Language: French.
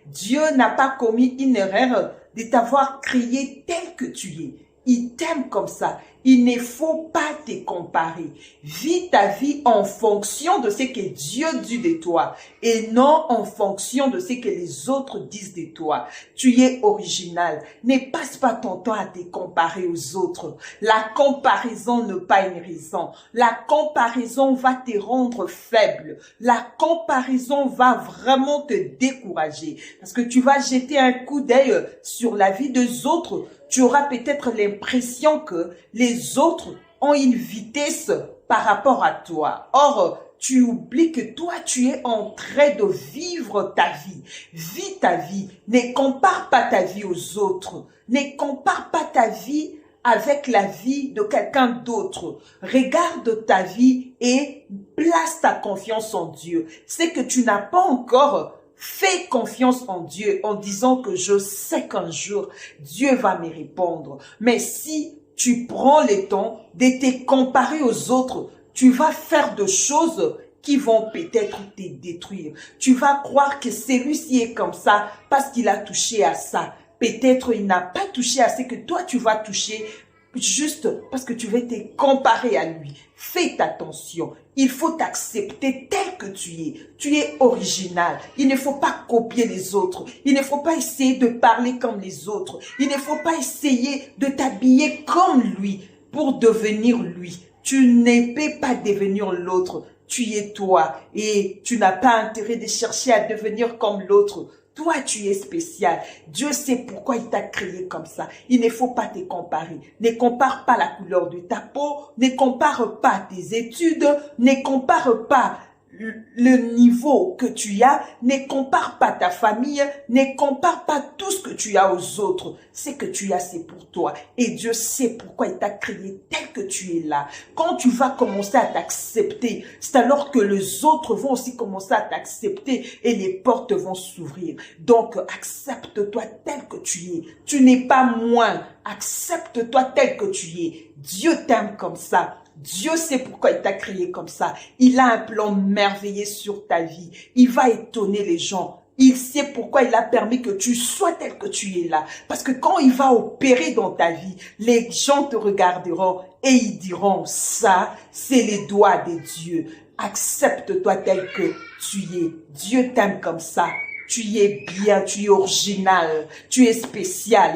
Dieu n'a pas commis une erreur de t'avoir créé tel que tu es. Il t'aime comme ça. Il ne faut pas te comparer. Vis ta vie en fonction de ce que Dieu dit de toi et non en fonction de ce que les autres disent de toi. Tu es original. Ne passe pas ton temps à te comparer aux autres. La comparaison n'est pas une raison. La comparaison va te rendre faible. La comparaison va vraiment te décourager parce que tu vas jeter un coup d'œil sur la vie des autres. Tu auras peut-être l'impression que les autres ont une vitesse par rapport à toi. Or, tu oublies que toi, tu es en train de vivre ta vie. Vis ta vie. Ne compare pas ta vie aux autres. Ne compare pas ta vie avec la vie de quelqu'un d'autre. Regarde ta vie et place ta confiance en Dieu. C'est que tu n'as pas encore fais confiance en Dieu en disant que je sais qu'un jour, Dieu va me répondre. Mais si tu prends le temps de te comparer aux autres, tu vas faire des choses qui vont peut-être te détruire. Tu vas croire que celui-ci est comme ça parce qu'il a touché à ça. Peut-être il n'a pas touché à ce que toi tu vas toucher juste parce que tu veux te comparer à lui. Fais attention. Il faut t'accepter tel que tu es. Tu es original. Il ne faut pas copier les autres. Il ne faut pas essayer de parler comme les autres. Il ne faut pas essayer de t'habiller comme lui pour devenir lui. Tu ne peux pas devenir l'autre. Tu es toi et tu n'as pas intérêt de chercher à devenir comme l'autre. Toi, tu es spécial. Dieu sait pourquoi il t'a créé comme ça. Il ne faut pas te comparer. Ne compare pas la couleur de ta peau. Ne compare pas tes études. Ne compare pas le niveau que tu as. Ne compare pas ta famille. Ne compare pas tout ce que tu as aux autres. Ce que tu as, c'est pour toi. Et Dieu sait pourquoi il t'a créé tel que tu es là. Quand tu vas commencer à t'accepter, c'est alors que les autres vont aussi commencer à t'accepter et les portes vont s'ouvrir. Donc, accepte-toi tel que tu es. Tu n'es pas moins. Accepte-toi tel que tu es. Dieu t'aime comme ça. Dieu sait pourquoi il t'a créé comme ça. Il a un plan merveilleux sur ta vie. Il va étonner les gens. Il sait pourquoi il a permis que tu sois tel que tu es là. Parce que quand il va opérer dans ta vie, les gens te regarderont et ils diront, ça, c'est les doigts de Dieu. Accepte-toi tel que tu es. Dieu t'aime comme ça. Tu es bien, tu es original, tu es spécial.